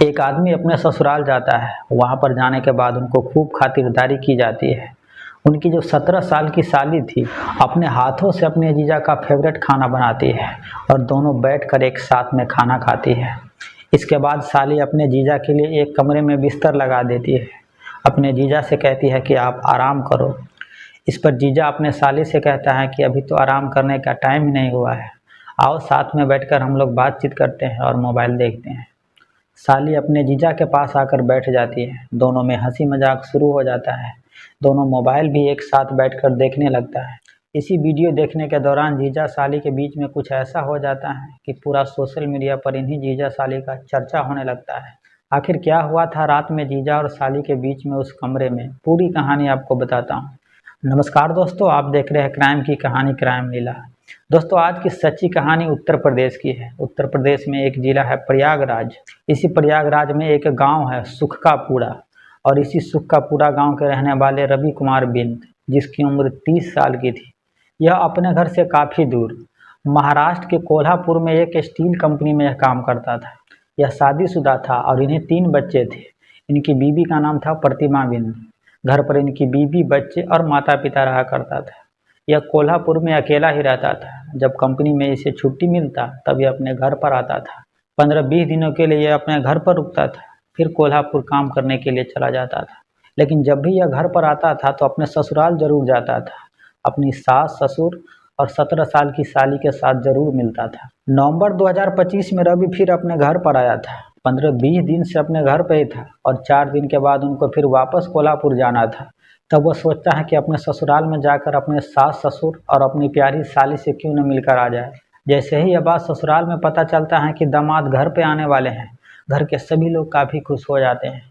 एक आदमी अपने ससुराल जाता है। वहाँ पर जाने के बाद उनको खूब खातिरदारी की जाती है। उनकी जो 17 साल की साली थी, अपने हाथों से अपने जीजा का फेवरेट खाना बनाती है और दोनों बैठकर एक साथ में खाना खाती है। इसके बाद साली अपने जीजा के लिए एक कमरे में बिस्तर लगा देती है। अपने जीजा से कहती है कि आप आराम करो। इस पर जीजा अपने साली से कहता है कि अभी तो आराम करने का टाइम ही नहीं हुआ है, आओ साथ में बैठकर हम लोग बातचीत करते हैं और मोबाइल देखते हैं। साली अपने जीजा के पास आकर बैठ जाती है। दोनों में हंसी मजाक शुरू हो जाता है। दोनों मोबाइल भी एक साथ बैठकर देखने लगता है। इसी वीडियो देखने के दौरान जीजा साली के बीच में कुछ ऐसा हो जाता है कि पूरा सोशल मीडिया पर इन्हीं जीजा साली का चर्चा होने लगता है। आखिर क्या हुआ था रात में जीजा और साली के बीच में उस कमरे में, पूरी कहानी आपको बताता हूँ। नमस्कार दोस्तों, आप देख रहे हैं क्राइम की कहानी, क्राइम लीला। दोस्तों, आज की सच्ची कहानी उत्तर प्रदेश की है। उत्तर प्रदेश में एक जिला है प्रयागराज। इसी प्रयागराज में एक गांव है सुखकापुरा, और इसी सुखकापुरा गांव के रहने वाले रवि कुमार बिंद, जिसकी उम्र 30 साल की थी, यह अपने घर से काफ़ी दूर महाराष्ट्र के कोल्हापुर में एक स्टील कंपनी में यह काम करता था। यह शादीशुदा था और इन्हें 3 बच्चे थे। इनकी बीवी का नाम था प्रतिमा बिंद। घर पर इनकी बीवी, बच्चे और माता पिता रहा करता था। यह कोल्हापुर में अकेला ही रहता था। जब कंपनी में इसे छुट्टी मिलता तब यह अपने घर पर आता था। 15-20 दिनों के लिए यह अपने घर पर रुकता था, फिर कोल्हापुर काम करने के लिए चला जाता था। लेकिन जब भी यह घर पर आता था तो अपने ससुराल जरूर जाता था। अपनी सास, ससुर और 17 साल की साली के साथ जरूर मिलता था। नवंबर 2025 में रवि फिर अपने घर पर आया था। 15-20 दिन से अपने घर पे ही था और 4 दिन के बाद उनको फिर वापस कोल्हापुर जाना था। तब वह सोचता है कि अपने ससुराल में जाकर अपने सास, ससुर और अपनी प्यारी साली से क्यों न मिलकर आ जाए। जैसे ही यह बात ससुराल में पता चलता है कि दामाद घर पे आने वाले हैं, घर के सभी लोग काफ़ी खुश हो जाते हैं।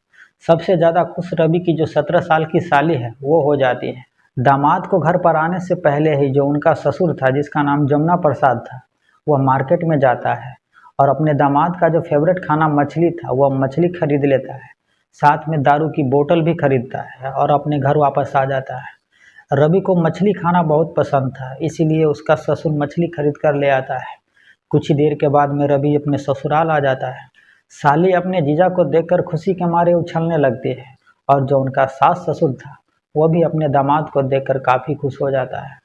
सबसे ज़्यादा खुश रवि की जो 17 साल की साली है वो हो जाती है। दामाद को घर पर आने से पहले ही जो उनका ससुर था, जिसका नाम जमुना प्रसाद था, वह मार्केट में जाता है और अपने दामाद का जो फेवरेट खाना मछली था, वह मछली खरीद लेता है। साथ में दारू की बोतल भी खरीदता है और अपने घर वापस आ जाता है। रवि को मछली खाना बहुत पसंद था, इसीलिए उसका ससुर मछली खरीद कर ले आता है। कुछ ही देर के बाद में रवि अपने ससुराल आ जाता है। साली अपने जीजा को देखकर खुशी के मारे उछलने लगती है और जो उनका सास ससुर था, वह भी अपने दामाद को देखकर काफ़ी खुश हो जाता है।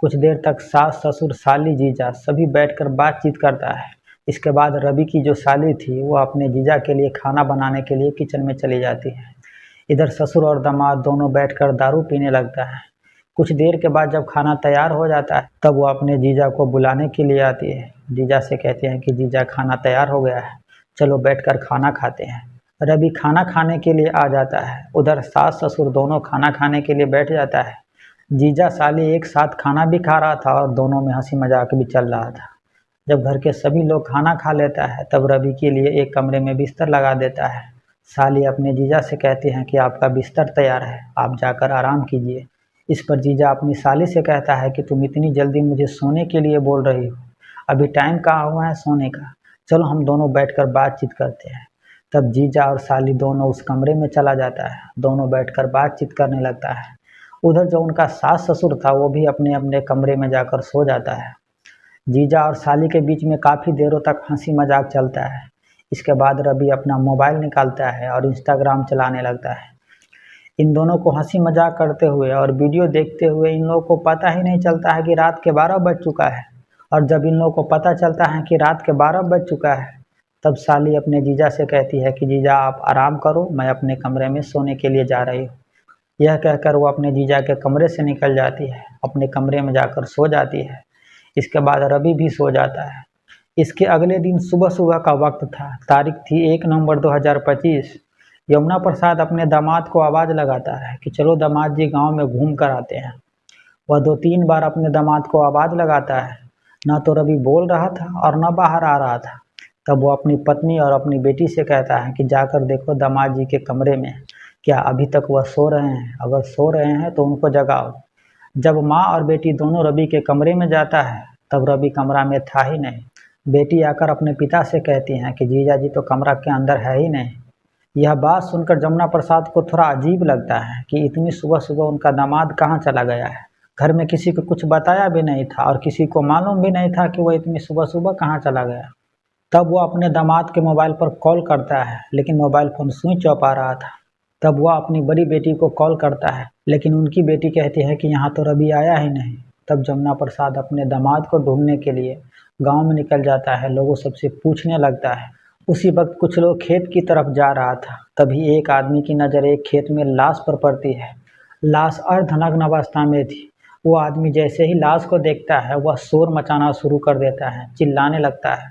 कुछ देर तक सास, ससुर, साली, जीजा सभी बैठकर बातचीत करता है। इसके बाद रवि की जो साली थी वो अपने जीजा के लिए खाना बनाने के लिए किचन में चली जाती है। इधर ससुर और दामाद दोनों बैठकर दारू पीने लगता है। कुछ देर के बाद जब खाना तैयार हो जाता है तब वो अपने जीजा को बुलाने के लिए आती है। जीजा से कहते हैं कि जीजा, खाना तैयार हो गया है, चलो बैठकर खाना खाते हैं। रवि खाना खाने के लिए आ जाता है। उधर सास ससुर दोनों खाना खाने के लिए बैठ जाता है। जीजा साली एक साथ खाना भी खा रहा था और दोनों में हंसी मजाक भी चल रहा था। जब घर के सभी लोग खाना खा लेता है तब रवि के लिए एक कमरे में बिस्तर लगा देता है। साली अपने जीजा से कहती हैं कि आपका बिस्तर तैयार है, आप जाकर आराम कीजिए। इस पर जीजा अपनी साली से कहता है कि तुम इतनी जल्दी मुझे सोने के लिए बोल रही हो, अभी टाइम कहाँ हुआ है सोने का, चलो हम दोनों बैठकर बातचीत करते हैं। तब जीजा और साली दोनों उस कमरे में चला जाता है। दोनों बैठकर बातचीत करने लगता है। उधर जो उनका सास ससुर था वो भी अपने अपने कमरे में जाकर सो जाता है। जीजा और साली के बीच में काफ़ी देरों तक हंसी मजाक चलता है। इसके बाद रवि अपना मोबाइल निकालता है और इंस्टाग्राम चलाने लगता है। इन दोनों को हंसी मजाक करते हुए और वीडियो देखते हुए इन लोगों को पता ही नहीं चलता है कि रात के 12 बज चुका है। और जब इन लोगों को पता चलता है कि रात के 12 बज चुका है तब साली अपने जीजा से कहती है कि जीजा आप आराम करो, मैं अपने कमरे में सोने के लिए जा रही हूँ। यह कहकर वो अपने जीजा के कमरे से निकल जाती है, अपने कमरे में जाकर सो जाती है। इसके बाद रवि भी सो जाता है। इसके अगले दिन सुबह सुबह का वक्त था। तारीख थी 1 नवंबर 2025। यमुना प्रसाद अपने दामाद को आवाज़ लगाता है कि चलो दामाद जी गांव में घूम कर आते हैं। वह 2-3 बार अपने दामाद को आवाज़ लगाता है, ना तो रवि बोल रहा था और ना बाहर आ रहा था। तब वो अपनी पत्नी और अपनी बेटी से कहता है कि जाकर देखो दामाद जी के कमरे में क्या अभी तक वह सो रहे हैं, अगर सो रहे हैं तो उनको जगाओ। जब माँ और बेटी दोनों रवि के कमरे में जाता है तब रवि कमरा में था ही नहीं। बेटी आकर अपने पिता से कहती हैं कि जीजा जी तो कमरा के अंदर है ही नहीं। यह बात सुनकर जमुना प्रसाद को थोड़ा अजीब लगता है कि इतनी सुबह सुबह उनका दामाद कहाँ चला गया है। घर में किसी को कुछ बताया भी नहीं था और किसी को मालूम भी नहीं था कि वह इतनी सुबह सुबह कहाँ चला गया। तब वो अपने दामाद के मोबाइल पर कॉल करता है, लेकिन मोबाइल फ़ोन स्विच ऑफ आ रहा था। तब वह अपनी बड़ी बेटी को कॉल करता है, लेकिन उनकी बेटी कहती है कि यहाँ तो रवि आया ही नहीं। तब जमुना प्रसाद अपने दामाद को ढूंढने के लिए गांव में निकल जाता है, लोगों सबसे पूछने लगता है। उसी वक्त कुछ लोग खेत की तरफ जा रहा था। तभी एक आदमी की नज़र एक खेत में लाश पर पड़ती है। लाश अर्धनग्न अवस्था में थी। वो आदमी जैसे ही लाश को देखता है वह शोर मचाना शुरू कर देता है, चिल्लाने लगता है।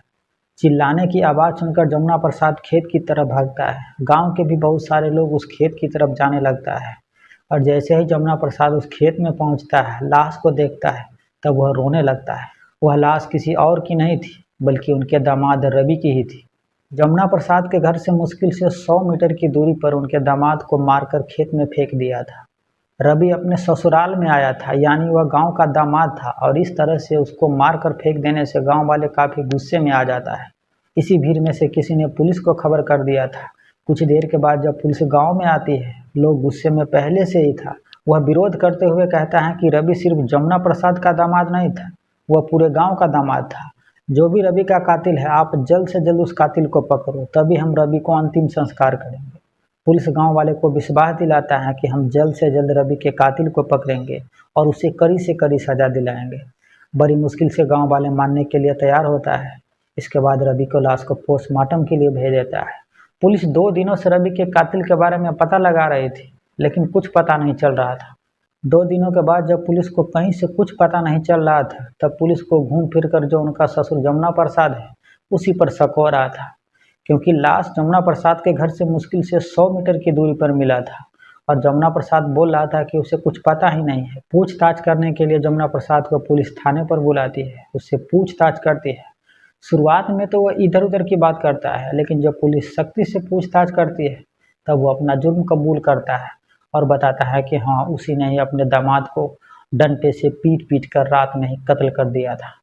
चिल्लाने की आवाज़ सुनकर जमुना प्रसाद खेत की तरफ भागता है। गांव के भी बहुत सारे लोग उस खेत की तरफ जाने लगता है और जैसे ही जमुना प्रसाद उस खेत में पहुंचता है, लाश को देखता है, तब वह रोने लगता है। वह लाश किसी और की नहीं थी, बल्कि उनके दामाद रवि की ही थी। जमुना प्रसाद के घर से मुश्किल से 100 मीटर की दूरी पर उनके दामाद को मारकर खेत में फेंक दिया था। रवि अपने ससुराल में आया था, यानी वह गांव का दामाद था, और इस तरह से उसको मारकर फेंक देने से गांव वाले काफ़ी गुस्से में आ जाता है। इसी भीड़ में से किसी ने पुलिस को खबर कर दिया था। कुछ देर के बाद जब पुलिस गांव में आती है, लोग गुस्से में पहले से ही था। वह विरोध करते हुए कहता है कि रवि सिर्फ जमुना प्रसाद का दामाद नहीं था, वह पूरे गाँव का दामाद था। जो भी रवि का कातिल है, आप जल्द से जल्द उस कातिल को पकड़ो, तभी हम रवि को अंतिम संस्कार करेंगे। पुलिस गांव वाले को विश्वास दिलाता है कि हम जल्द से जल्द रवि के कातिल को पकड़ेंगे और उसे कड़ी से कड़ी सजा दिलाएंगे। बड़ी मुश्किल से गांव वाले मानने के लिए तैयार होता है। इसके बाद रवि को लाश को पोस्टमार्टम के लिए भेज देता है। पुलिस 2 दिनों से रवि के कातिल के बारे में पता लगा रही थी, लेकिन कुछ पता नहीं चल रहा था। 2 दिनों के बाद जब पुलिस को कहीं से कुछ पता नहीं चल रहा था, तब पुलिस को घूम फिर कर जो उनका ससुर जमुना प्रसाद है, उसी पर शक हो रहा था, क्योंकि लाश जमुना प्रसाद के घर से मुश्किल से 100 मीटर की दूरी पर मिला था और जमुना प्रसाद बोल रहा था कि उसे कुछ पता ही नहीं है। पूछताछ करने के लिए जमुना प्रसाद को पुलिस थाने पर बुलाती है, उससे पूछताछ करती है। शुरुआत में तो वह इधर उधर की बात करता है, लेकिन जब पुलिस सख्ती से पूछताछ करती है, तब वो अपना जुर्म कबूल करता है और बताता है कि हाँ, उसी ने ही अपने दामाद को डंडे से पीट पीट कर रात में ही कत्ल कर दिया था।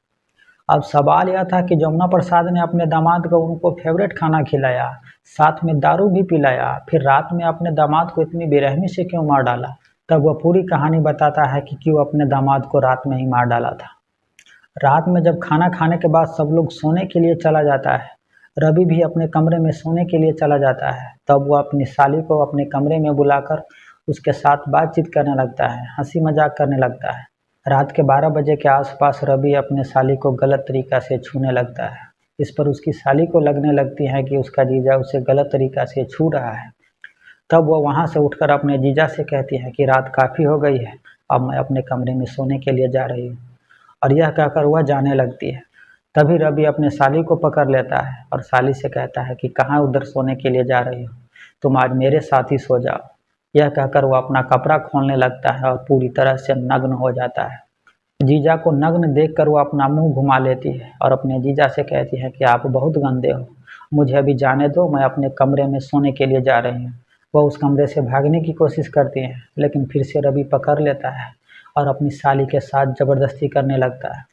अब सवाल यह था कि जमुना प्रसाद ने अपने दामाद को उनको फेवरेट खाना खिलाया, साथ में दारू भी पिलाया, फिर रात में अपने दामाद को इतनी बेरहमी से क्यों मार डाला। तब वह पूरी कहानी बताता है कि क्यों अपने दामाद को रात में ही मार डाला था। रात में जब खाना खाने के बाद सब लोग सोने के लिए चला जाता है, रवि भी अपने कमरे में सोने के लिए चला जाता है। तब वह अपनी साली को अपने कमरे में बुलाकर उसके साथ बातचीत करने लगता है, हंसी मजाक करने लगता है। रात के 12 बजे के आसपास रवि अपने साली को गलत तरीक़ा से छूने लगता है। इस पर उसकी साली को लगने लगती है कि उसका जीजा उसे गलत तरीक़ा से छू रहा है। तब वह वहाँ से उठकर अपने जीजा से कहती है कि रात काफ़ी हो गई है, अब मैं अपने कमरे में सोने के लिए जा रही हूँ, और यह कहकर वह जाने लगती है। तभी रवि अपने साली को पकड़ लेता है और साली से कहता है कि कहाँ उधर सोने के लिए जा रही हो, तुम आज मेरे साथ ही सो जाओ। यह कहकर वह अपना कपड़ा खोलने लगता है और पूरी तरह से नग्न हो जाता है। जीजा को नग्न देखकर वह अपना मुंह घुमा लेती है और अपने जीजा से कहती है कि आप बहुत गंदे हो, मुझे अभी जाने दो, मैं अपने कमरे में सोने के लिए जा रही हूँ। वह उस कमरे से भागने की कोशिश करती है, लेकिन फिर से रवि पकड़ लेता है और अपनी साली के साथ ज़बरदस्ती करने लगता है।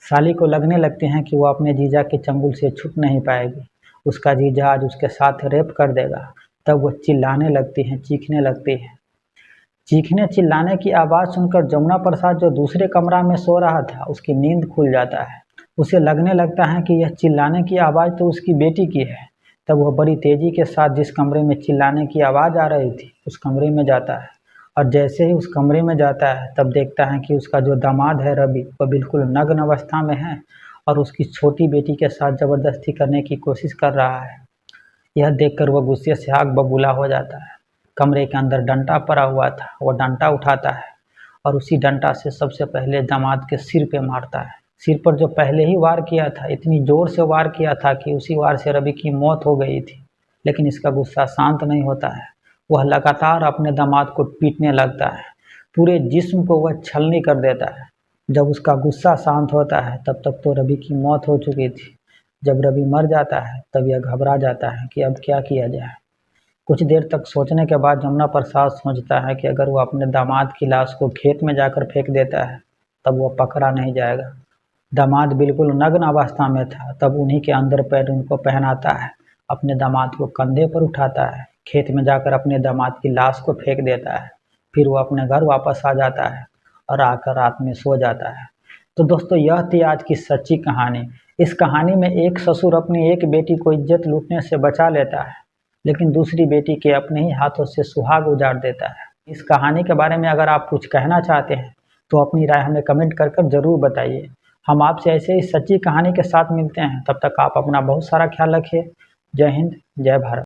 साली को लगने लगती है कि वह अपने जीजा के चंगुल से छूट नहीं पाएगी, उसका जीजा आज उसके साथ रेप कर देगा। तब वह चिल्लाने लगती है, चीखने लगती है। चीखने चिल्लाने की आवाज़ सुनकर जमुना प्रसाद जो दूसरे कमरा में सो रहा था, उसकी नींद खुल जाता है। उसे लगने लगता है कि यह चिल्लाने की आवाज़ तो उसकी बेटी की है। तब वह बड़ी तेज़ी के साथ जिस कमरे में चिल्लाने की आवाज़ आ रही थी, उस कमरे में जाता है, और जैसे ही उस कमरे में जाता है तब देखता है कि उसका जो दामाद है रवि, वह बिल्कुल नग्न अवस्था में है और उसकी छोटी बेटी के साथ ज़बरदस्ती करने की कोशिश कर रहा है। यह देखकर वह गुस्से से आग बबूला हो जाता है। कमरे के अंदर डंडा पड़ा हुआ था, वह डंडा उठाता है और उसी डंडा से सबसे पहले दामाद के सिर पे मारता है। सिर पर जो पहले ही वार किया था, इतनी ज़ोर से वार किया था कि उसी वार से रवि की मौत हो गई थी। लेकिन इसका गुस्सा शांत नहीं होता है, वह लगातार अपने दामाद को पीटने लगता है, पूरे जिस्म को वह छलनी कर देता है। जब उसका गुस्सा शांत होता है तब तक तो रवि की मौत हो चुकी थी। जब रवि मर जाता है तब यह घबरा जाता है कि अब क्या किया जाए। कुछ देर तक सोचने के बाद जमुना प्रसाद सोचता है कि अगर वह अपने दामाद की लाश को खेत में जाकर फेंक देता है तब वह पकड़ा नहीं जाएगा। दामाद बिल्कुल नग्न अवस्था में था, तब उन्हीं के अंदर पैर उनको पहनाता है, अपने दामाद को कंधे पर उठाता है, खेत में जाकर अपने दामाद की लाश को फेंक देता है। फिर वो अपने घर वापस आ जाता है और आकर रात में सो जाता है। तो दोस्तों, यह थी आज की सच्ची कहानी। इस कहानी में एक ससुर अपनी एक बेटी को इज्जत लूटने से बचा लेता है, लेकिन दूसरी बेटी के अपने ही हाथों से सुहाग उजाड़ देता है। इस कहानी के बारे में अगर आप कुछ कहना चाहते हैं तो अपनी राय हमें कमेंट कर कर ज़रूर बताइए। हम आपसे ऐसे ही सच्ची कहानी के साथ मिलते हैं। तब तक आप अपना बहुत सारा ख्याल रखिए। जय हिंद, जय भारत।